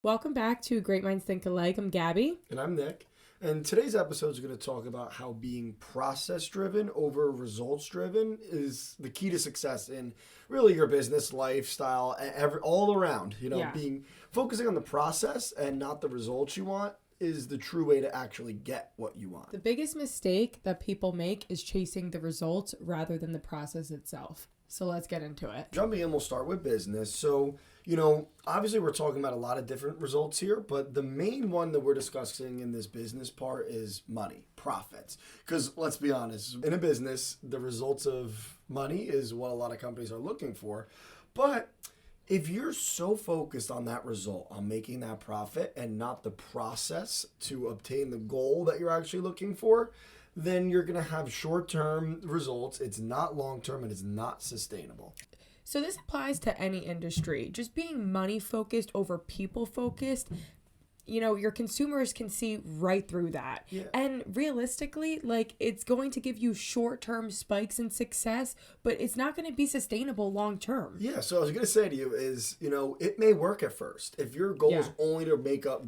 Welcome back to Great Minds Think Alike. I'm Gabby. And I'm Nick. And today's episode is going to talk about how being process-driven over results-driven is the key to success in really your business, lifestyle, all around. Focusing on the process and not the results you want is the true way to actually get what you want. The biggest mistake that people make is chasing the results rather than the process itself. So let's get into it. Jumping in, we'll start with business. So, obviously we're talking about a lot of different results here, but the main one that we're discussing in this business part is money, profits. Because let's be honest, in a business, the results of money is what a lot of companies are looking for. But if you're so focused on that result, on making that profit and not the process to obtain the goal that you're actually looking for, then you're going to have short-term results. It's not long-term and it's not sustainable. So this applies to any industry. Just being money-focused over people-focused, your consumers can see right through that. Yeah. And realistically, it's going to give you short-term spikes in success, but it's not going to be sustainable long-term. Yeah, so I was going to say to you is, it may work at first. If your goal is only to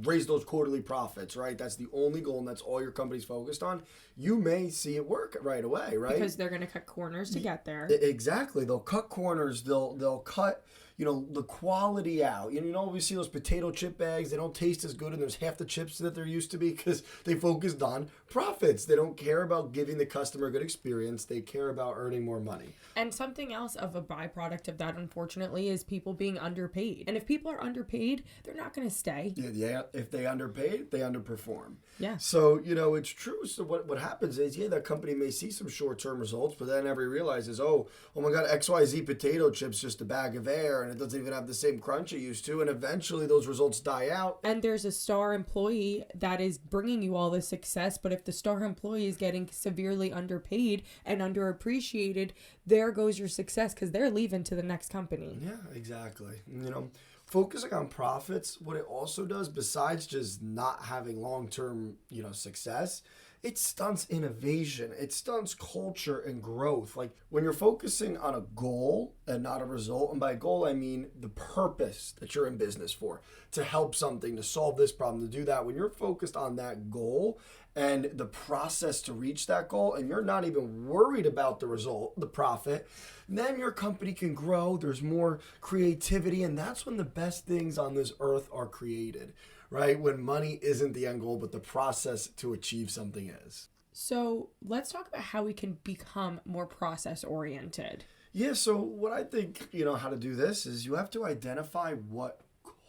raise those quarterly profits, right? That's the only goal and that's all your company's focused on. You may see it work right away, right? Because they're going to cut corners to get there. Exactly. They'll cut corners. They'll cut the quality out. We see those potato chip bags, they don't taste as good and there's half the chips that there used to be because they focused on profits. They don't care about giving the customer a good experience. They care about earning more money. And something else of a byproduct of that, unfortunately, is people being underpaid. And if people are underpaid, they're not going to stay. Yeah, if they underpaid, they underperform. Yeah. So, it's true. So what happens is, that company may see some short-term results, but then everybody realizes, oh my God, XYZ potato chips, just a bag of air, and it doesn't even have the same crunch it used to, and eventually those results die out. And there's a star employee that is bringing you all this success, but if the star employee is getting severely underpaid and underappreciated, there goes your success because they're leaving to the next company. Yeah, exactly. Focusing on profits, what it also does, besides just not having long-term, success, it stunts innovation. It stunts culture and growth. Like when you're focusing on a goal and not a result, and by goal I mean the purpose that you're in business for, to help something, to solve this problem, to do that. When you're focused on that goal and the process to reach that goal, and you're not even worried about the result, the profit, then your company can grow. There's more creativity, and that's when the best things on this earth are created. Right? When money isn't the end goal, but the process to achieve something is. So let's talk about how we can become more process oriented. Yeah, so what I think, how to do this is you have to identify what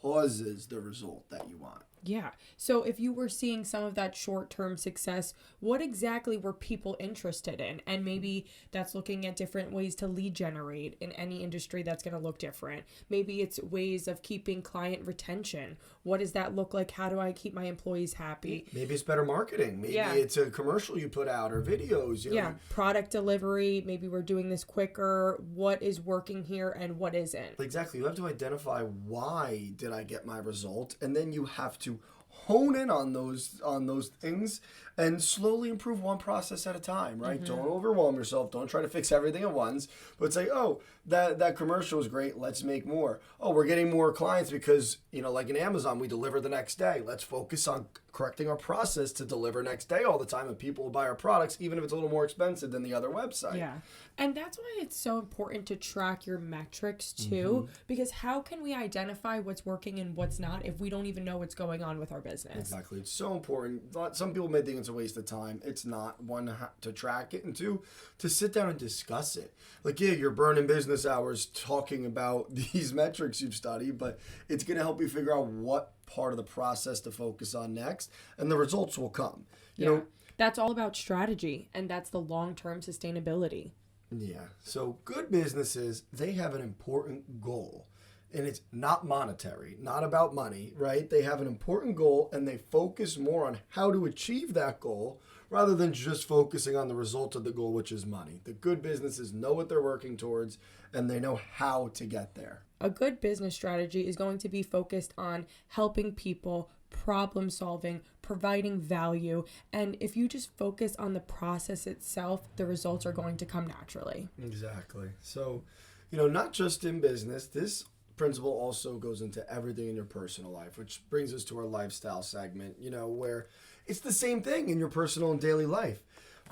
causes the result that you want. Yeah. So if you were seeing some of that short-term success, what exactly were people interested in? And maybe that's looking at different ways to lead generate. In any industry, that's going to look different. Maybe it's ways of keeping client retention. What does that look like? How do I keep my employees happy? Maybe it's better marketing. Maybe it's a commercial you put out or videos. Yeah. Product delivery. Maybe we're doing this quicker. What is working here and what isn't? Exactly. You have to identify why did I get my result, and then you have to hone in on those things and slowly improve one process at a time, right? Mm-hmm. Don't overwhelm yourself. Don't try to fix everything at once, but say, oh, that commercial is great. Let's make more. Oh, we're getting more clients because, like in Amazon, we deliver the next day. Let's focus on correcting our process to deliver next day all the time, and people will buy our products even if it's a little more expensive than the other website. Yeah. And that's why it's so important to track your metrics too, because how can we identify what's working and what's not if we don't even know what's going on with our business? Exactly. It's so important. Some people may think it's a waste of time. It's not. One, to track it, and two, to sit down and discuss it. Like, yeah, you're burning business hours talking about these metrics you've studied, but it's going to help you figure out what part of the process to focus on next, and the results will come. You know, that's all about strategy, and that's the long-term sustainability. Yeah. So good businesses, they have an important goal, and it's not monetary, not about money, right? They have an important goal, and they focus more on how to achieve that goal rather than just focusing on the result of the goal, which is money. The good businesses know what they're working towards, and they know how to get there. A good business strategy is going to be focused on helping people, problem solving, providing value. And if you just focus on the process itself, the results are going to come naturally. Exactly. So, Not just in business. This principle also goes into everything in your personal life, which brings us to our lifestyle segment, where it's the same thing in your personal and daily life.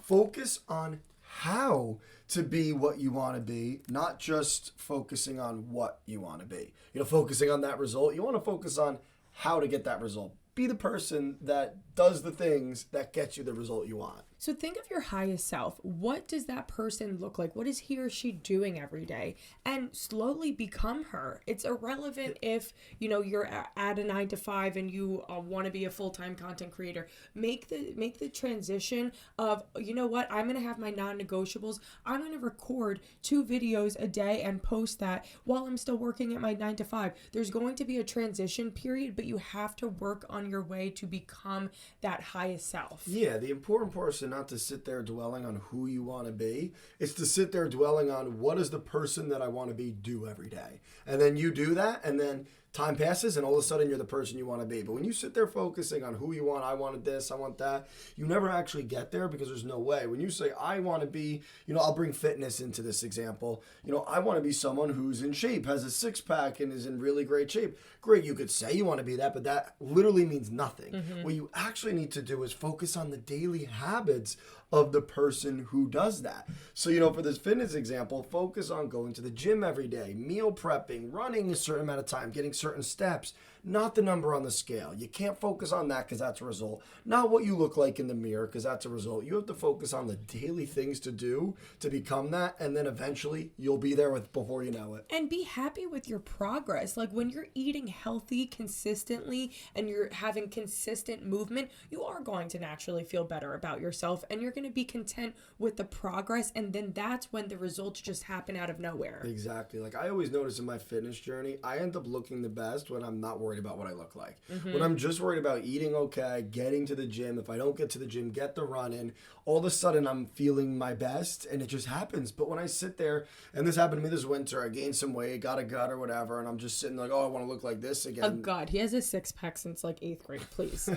Focus on how to be what you want to be, not just focusing on what you want to be. Focusing on that result. You want to focus on how to get that result. Be the person that does the things that get you the result you want. So think of your highest self. What does that person look like? What is he or she doing every day? And slowly become her. It's irrelevant if, you're at a 9 to 5 and you want to be a full-time content creator. Make the transition of, what? I'm going to have my non-negotiables. I'm going to record 2 videos a day and post that while I'm still working at my 9 to 5. There's going to be a transition period, but you have to work on your way to become that highest self. Yeah, the important part is not to sit there dwelling on who you want to be. It's to sit there dwelling on what is the person that I want to be do every day. And then you do that, and then time passes, and all of a sudden you're the person you want to be. But when you sit there focusing on who you want, I wanted this, I want that, you never actually get there because there's no way. When you say, I want to be, I'll bring fitness into this example. I want to be someone who's in shape, has a six-pack, and is in really great shape. Great, you could say you want to be that, but that literally means nothing. Mm-hmm. What you actually need to do is focus on the daily habits of the person who does that. So, for this fitness example, focus on going to the gym every day, meal prepping, running a certain amount of time, getting certain steps, not the number on the scale. You can't focus on that because that's a result. Not what you look like in the mirror because that's a result. You have to focus on the daily things to do to become that, and then eventually you'll be there before you know it. And be happy with your progress. Like when you're eating healthy consistently and you're having consistent movement, you are going to naturally feel better about yourself, and you're going to be content with the progress, and then that's when the results just happen out of nowhere. Exactly. Like I always notice in my fitness journey, I end up looking the best when I'm not worried about what I look like. Mm-hmm. When I'm just worried about eating okay, getting to the gym. If I don't get to the gym, get the run in, all of a sudden I'm feeling my best, and it just happens. But when I sit there, and this happened to me this winter, I gained some weight, got a gut or whatever, and I'm just sitting like, I want to look like this again. Oh God, he has a 6-pack since like 8th grade, please.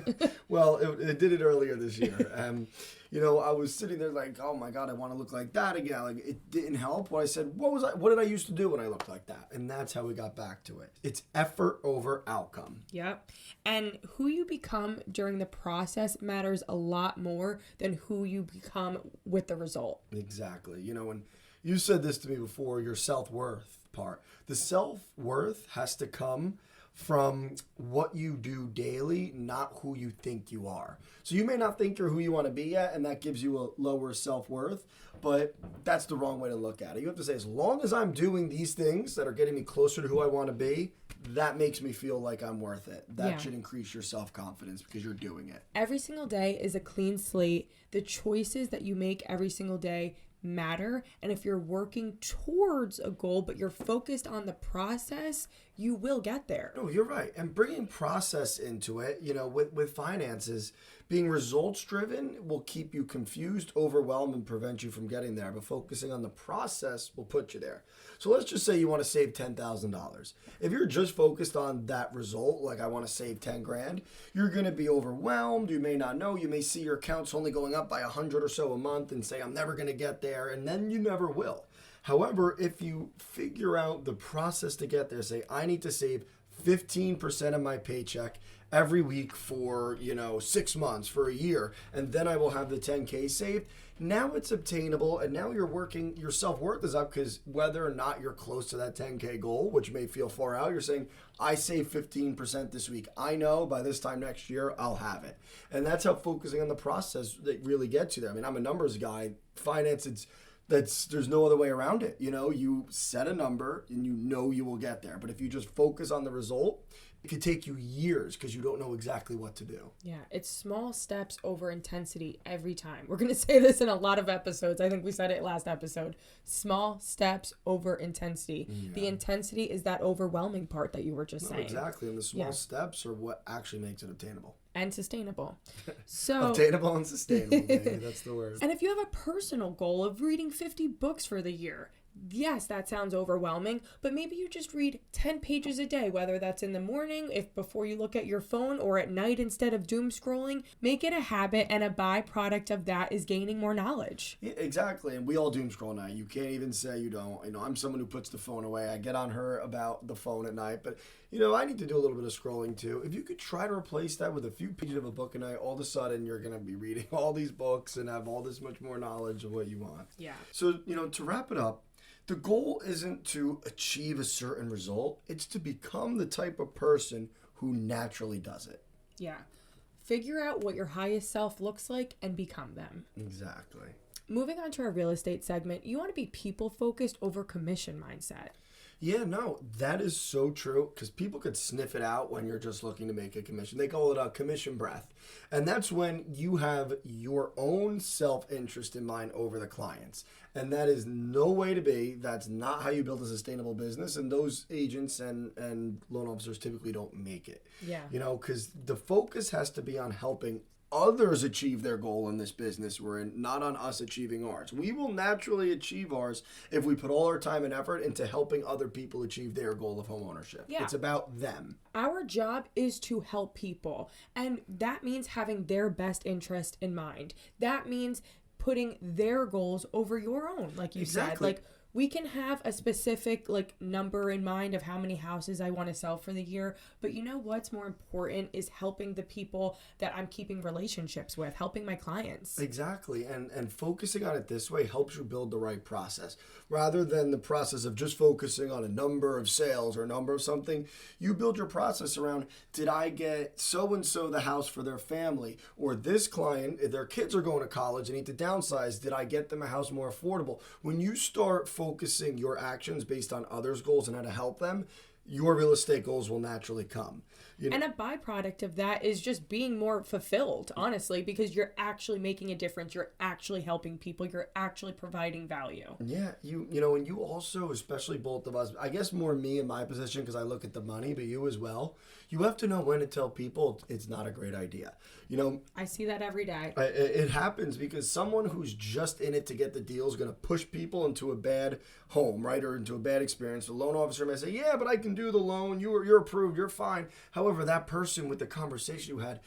Well, it did it earlier this year. I was sitting there like, oh my God, I want to look like that again. Like it didn't help. What I said, what did I used to do when I looked like that? And that's how we got back to it. It's effort over outcome. Yep. And who you become during the process matters a lot more than who you become with the result. Exactly. And you said this to me before, your self-worth part. The self-worth has to come from what you do daily, not who you think you are. So you may not think you're who you want to be yet, and that gives you a lower self-worth, but that's the wrong way to look at it. You have to say, as long as I'm doing these things that are getting me closer to who I want to be, that makes me feel like I'm worth it. That should increase your self-confidence because you're doing it. Every single day is a clean slate. The choices that you make every single day matter, and if you're working towards a goal but you're focused on the process, you will get there. No, you're right. And bringing process into it, with finances, being results driven will keep you confused, overwhelmed, and prevent you from getting there. But focusing on the process will put you there. So let's just say you want to save $10,000. If you're just focused on that result, like I want to save 10 grand, you're going to be overwhelmed. You may not know. You may see your accounts only going up by 100 or so a month and say, I'm never going to get there. And then you never will. However, if you figure out the process to get there, say, I need to save 15% of my paycheck every week for, 6 months, for a year, and then I will have the 10K saved. Now it's obtainable, and now you're working, your self-worth is up because whether or not you're close to that 10K goal, which may feel far out, you're saying, I saved 15% this week. I know by this time next year, I'll have it. And that's how focusing on the process that really gets you there. I mean, I'm a numbers guy. Finance, there's no other way around it. You set a number and you will get there. But if you just focus on the result, it could take you years because you don't know exactly what to do. Yeah, it's small steps over intensity every time. We're going to say this in a lot of episodes. I think we said it last episode. Small steps over intensity. Yeah. The intensity is that overwhelming part that you were just saying. Exactly. And the small steps are what actually makes it obtainable. And sustainable. So obtainable and sustainable, baby. That's the word. And if you have a personal goal of reading 50 books for the year, yes, that sounds overwhelming, but maybe you just read 10 pages a day, whether that's in the morning, if before you look at your phone, or at night instead of doom scrolling. Make it a habit, and a byproduct of that is gaining more knowledge. Yeah, exactly. And we all doom scroll now. You can't even say you don't. I'm someone who puts the phone away. I get on her about the phone at night, but I need to do a little bit of scrolling too. If you could try to replace that with a few pages of a book a night, all of a sudden you're going to be reading all these books and have all this much more knowledge of what you want. Yeah. So, to wrap it up, the goal isn't to achieve a certain result. It's to become the type of person who naturally does it. Yeah. Figure out what your highest self looks like and become them. Exactly. Moving on to our real estate segment, you want to be people focused over commission mindset. Yeah, no, that is so true, because people could sniff it out when you're just looking to make a commission. They call it a commission breath. And that's when you have your own self-interest in mind over the clients. And that is no way to be. That's not how you build a sustainable business. And those agents and loan officers typically don't make it. Yeah. Because the focus has to be on helping others achieve their goal in this business we're in, not on us achieving ours. We will naturally achieve ours if we put all our time and effort into helping other people achieve their goal of homeownership. Yeah. It's about them. Our job is to help people, and that means having their best interest in mind. That means putting their goals over your own, like you said. Like, we can have a specific number in mind of how many houses I want to sell for the year, but what's more important is helping the people that I'm keeping relationships with, helping my clients. Exactly. And focusing on it this way helps you build the right process. Rather than the process of just focusing on a number of sales or a number of something, you build your process around, did I get so-and-so the house for their family? Or this client, if their kids are going to college and need to downsize, did I get them a house more affordable? When you start focusing your actions based on others' goals and how to help them, your real estate goals will naturally come. And a byproduct of that is just being more fulfilled, honestly, because you're actually making a difference. You're actually helping people. You're actually providing value. Yeah, and you also, especially both of us, I guess more me in my position because I look at the money, but you as well, you have to know when to tell people it's not a great idea. I see that every day. It happens because someone who's just in it to get the deal is going to push people into a bad home, right, or into a bad experience. The loan officer may say, yeah, but I can do the loan. You're approved. You're fine. However, that person with the conversation you had,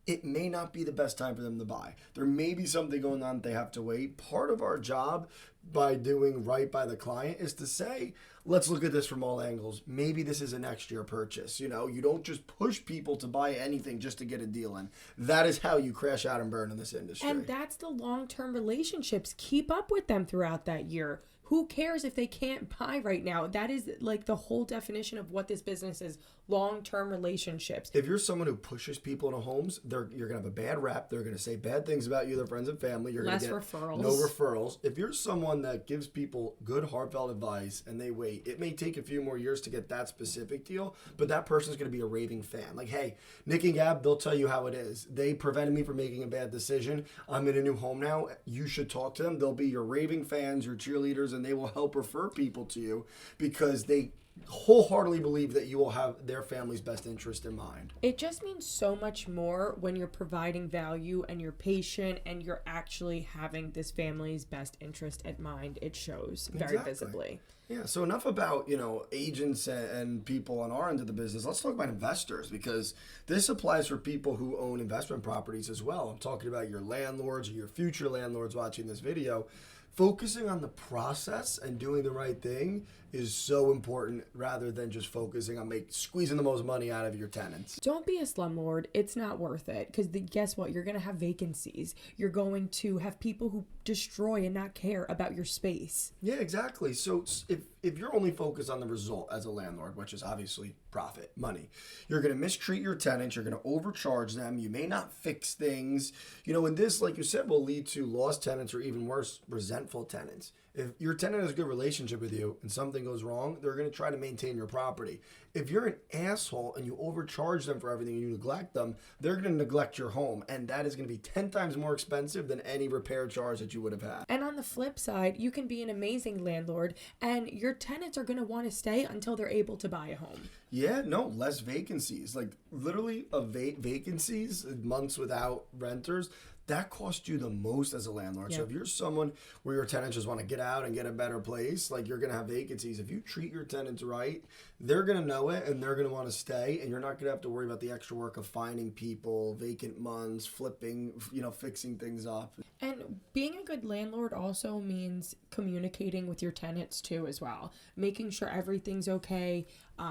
it may not be the best time for them to buy. There may be something going on that they have to wait. Part of our job by doing right by the client is to say, let's look at this from all angles. Maybe this is a next year purchase. You don't just push people to buy anything just to get a deal in. That is how you crash out and burn in this industry. And that's the long-term relationships. Keep up with them throughout that year. Who cares if they can't buy right now? That is the whole definition of what this business is. Long-term relationships. If you're someone who pushes people into homes, you're going to have a bad rap. They're going to say bad things about you, their friends and family. You're going to get referrals. No referrals. If you're someone that gives people good, heartfelt advice and they wait, it may take a few more years to get that specific deal, but that person's going to be a raving fan. Like, hey, Nick and Gab, they'll tell you how it is. They prevented me from making a bad decision. I'm in a new home now. You should talk to them. They'll be your raving fans, your cheerleaders, and they will help refer people to you because they wholeheartedly believe that you will have their family's best interest in mind. It just means so much more when you're providing value and you're patient and you're actually having this family's best interest at mind. It shows very visibly. Yeah, so enough about, agents and people on our end of the business. Let's talk about investors, because this applies for people who own investment properties as well. I'm talking about your landlords or your future landlords watching this video. Focusing on the process and doing the right thing is so important rather than just focusing on squeezing the most money out of your tenants. Don't be a slumlord. It's not worth it because guess what? You're going to have vacancies. You're going to have people who destroy and not care about your space. Yeah, exactly. So if you're only focused on the result as a landlord, which is obviously profit, money, you're going to mistreat your tenants. You're going to overcharge them. You may not fix things. And this, like you said, will lead to lost tenants or even worse, resentful tenants. If your tenant has a good relationship with you and something goes wrong, they're going to try to maintain your property. If you're an asshole and you overcharge them for everything and you neglect them, they're going to neglect your home. And that is going to be 10 times more expensive than any repair charge that you would have had. And on the flip side, you can be an amazing landlord and your tenants are going to want to stay until they're able to buy a home. Yeah, no, less vacancies. Like literally vacancies, months without renters, that costs you the most as a landlord. So Yep. if you're someone where your tenants just want to get out and get a better place, like you're going to have vacancies. If you treat your tenants right, they're going to know it and they're going to want to stay. And you're not going to have to worry about the extra work of finding people, vacant months, flipping, fixing things up. And being a good landlord also means communicating with your tenants too as well, making sure everything's okay,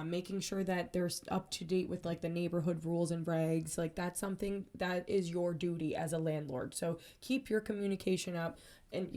making sure that they're up to date with like the neighborhood rules and regs. Like that's something that is your duty as a landlord. So keep your communication up, and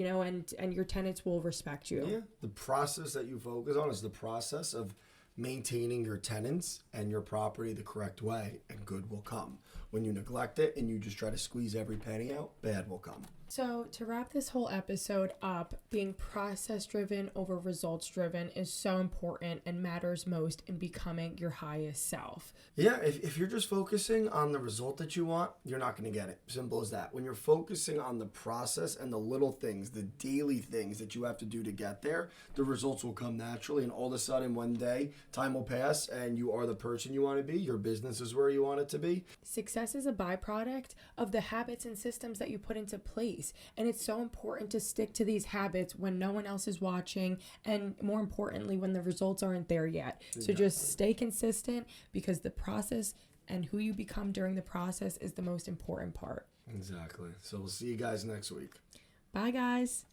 and your tenants will respect you. Yeah, the process that you focus on is the process of maintaining your tenants and your property the correct way, and good will come. When you neglect it and you just try to squeeze every penny out, bad will come. So to wrap this whole episode up, being process driven over results driven is so important and matters most in becoming your highest self. Yeah, if you're just focusing on the result that you want, you're not going to get it. Simple as that. When you're focusing on the process and the little things, the daily things that you have to do to get there, the results will come naturally. And all of a sudden, one day, time will pass and you are the person you want to be. Your business is where you want it to be. Success is a byproduct of the habits and systems that you put into place. And it's so important to stick to these habits when no one else is watching, and more importantly, when the results aren't there yet. So just stay consistent, because the process and who you become during the process is the most important part. Exactly. So we'll see you guys next week. Bye, guys.